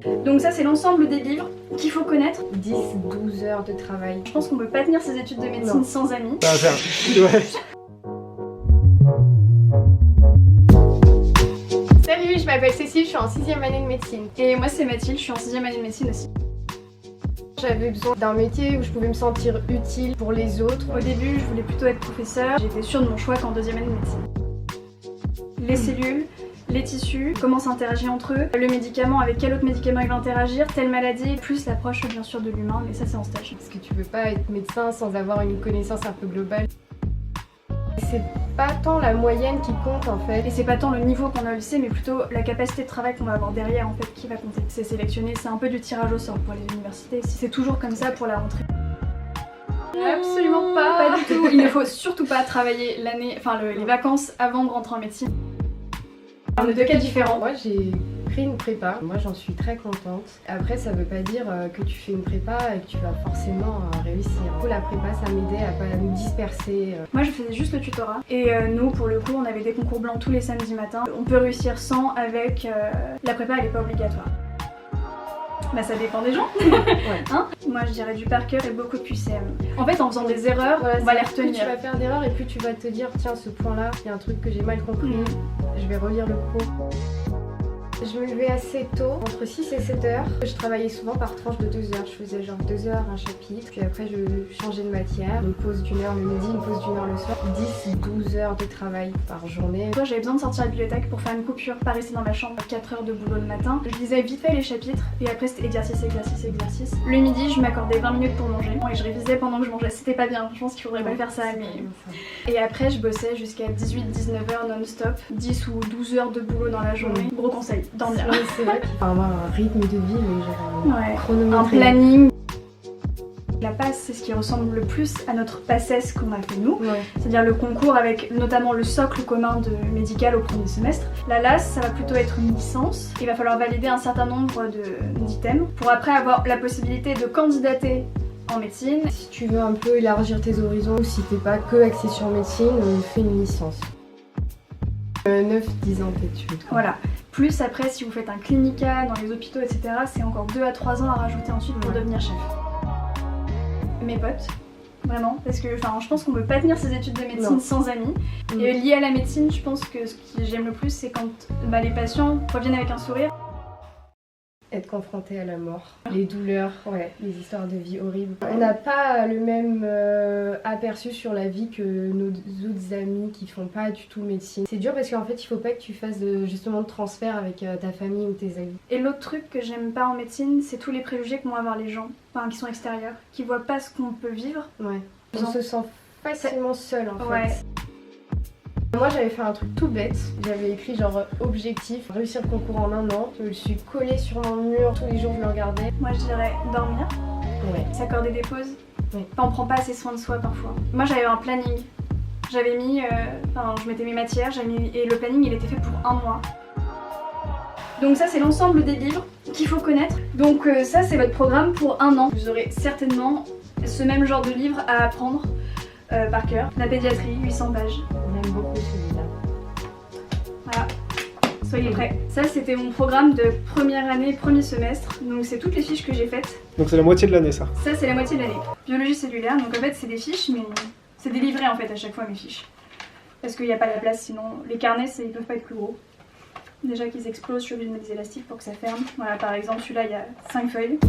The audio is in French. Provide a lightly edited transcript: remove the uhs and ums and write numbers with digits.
Donc ça c'est l'ensemble des livres qu'il faut connaître. 10-12 heures de travail. Je pense qu'on peut pas tenir ses études de médecine sans amis. Ouais. Salut, je m'appelle Cécile, je suis en 6ème année de médecine. Et moi c'est Mathilde, je suis en 6ème année de médecine aussi. J'avais besoin d'un métier où je pouvais me sentir utile pour les autres. Au début je voulais plutôt être professeure, j'étais sûre de mon choix qu'en 2ème année de médecine. Les cellules, les tissus, comment ça interagit entre eux, le médicament, avec quel autre médicament il va interagir, telle maladie, plus l'approche bien sûr de l'humain, mais ça c'est en stage. Parce que tu peux pas être médecin sans avoir une connaissance un peu globale. C'est pas tant la moyenne qui compte en fait. Et c'est pas tant le niveau qu'on a au lycée, mais plutôt la capacité de travail qu'on va avoir derrière en fait qui va compter. C'est sélectionné, c'est un peu du tirage au sort pour les universités. C'est toujours comme ça pour la rentrée. Absolument pas. Pas du tout. Il ne faut surtout pas travailler l'année, les vacances avant de rentrer en médecine. On est deux cas différents. Moi j'ai pris une prépa, moi j'en suis très contente. Après ça veut pas dire que tu fais une prépa et que tu vas forcément réussir. Pour la prépa ça m'aidait à pas me disperser. Moi je faisais juste le tutorat et nous pour le coup on avait des concours blancs tous les samedis matins. On peut réussir sans avec la prépa elle est pas obligatoire. Bah ça dépend des gens. Ouais. Hein, moi je dirais du par cœur et beaucoup de QCM. En fait en faisant des erreurs Voilà, on va les plus retenir. tu vas faire d'erreurs et plus tu vas te dire tiens ce point là il y a un truc que j'ai mal compris, je vais relire le cours. Je me levais assez tôt, entre 6 et 7 heures. Je travaillais souvent par tranche de 2 heures. Je faisais genre 2 heures un chapitre, puis après je changeais de matière. Une pause d'1 heure le midi, une pause d'1 heure le soir. 10-12 heures de travail par journée. Moi j'avais besoin de sortir à la bibliothèque pour faire une coupure, pas rester dans ma chambre 4 heures de boulot le matin. Je lisais vite fait les chapitres et après c'était exercice, exercice, exercice. Le midi je m'accordais 20 minutes pour manger et je révisais pendant que je mangeais. C'était pas bien, je pense qu'il faudrait pas faire ça mais... Et après je bossais jusqu'à 18-19 heures non-stop, 10 ou 12 heures de boulot dans la journée. Gros conseil, dormir. Oui, c'est vrai qu'il faut avoir un rythme de vie, mais genre Ouais. chronométré. Un planning. La passe, c'est ce qui ressemble le plus à notre PACES qu'on a fait nous, Ouais. c'est-à-dire le concours avec notamment le socle commun de médical au premier semestre. La LAS, ça va plutôt être une licence. Il va falloir valider un certain nombre d'items pour après avoir la possibilité de candidater en médecine. Si tu veux un peu élargir tes horizons, ou si t'es pas que axé sur médecine, fais une licence. 9-10 ans d'études. Voilà. Plus après, si vous faites un clinica dans les hôpitaux, etc., c'est encore 2 à 3 ans à rajouter ensuite pour devenir chef. Mes potes, vraiment, parce que je pense qu'on peut pas tenir ses études de médecine sans amis. Et lié à la médecine, je pense que ce que j'aime le plus, c'est quand les patients reviennent avec un sourire. Être confronté à la mort, les douleurs, ouais, les histoires de vie horribles. On n'a pas le même aperçu sur la vie que nos autres amis qui font pas du tout médecine. C'est dur parce qu'en fait il faut pas que tu fasses justement de transfert avec ta famille ou tes amis. Et l'autre truc que j'aime pas en médecine, c'est tous les préjugés que vont avoir les gens, qui sont extérieurs, qui voient pas ce qu'on peut vivre. Ouais. On se sent facilement seul en fait. Ouais. Moi j'avais fait un truc tout bête, j'avais écrit genre objectif, réussir le concours en 1 an. Je me suis collée sur mon mur, tous les jours je le regardais. Moi je dirais dormir, Ouais. s'accorder des pauses. Oui. On prend pas assez soin de soi parfois. Moi j'avais un planning, j'avais mis, je mettais mes matières, et le planning il était fait pour 1 mois. Donc ça c'est l'ensemble des livres qu'il faut connaître. Donc ça c'est votre programme pour 1 an. Vous aurez certainement ce même genre de livre à apprendre par cœur. La pédiatrie, 800 pages. On aime beaucoup celui-là. Voilà, soyez prêts. Ça c'était mon programme de première année, premier semestre. Donc c'est toutes les fiches que j'ai faites. Donc c'est la moitié de l'année ça. Ça c'est la moitié de l'année. Biologie cellulaire, donc en fait c'est des fiches, mais c'est délivré en fait à chaque fois mes fiches. Parce qu'il n'y a pas la place, sinon les carnets ils peuvent pas être plus gros. Déjà qu'ils explosent, je suis obligée de mettre des élastiques pour que ça ferme. Voilà, par exemple celui-là il y a 5 feuilles.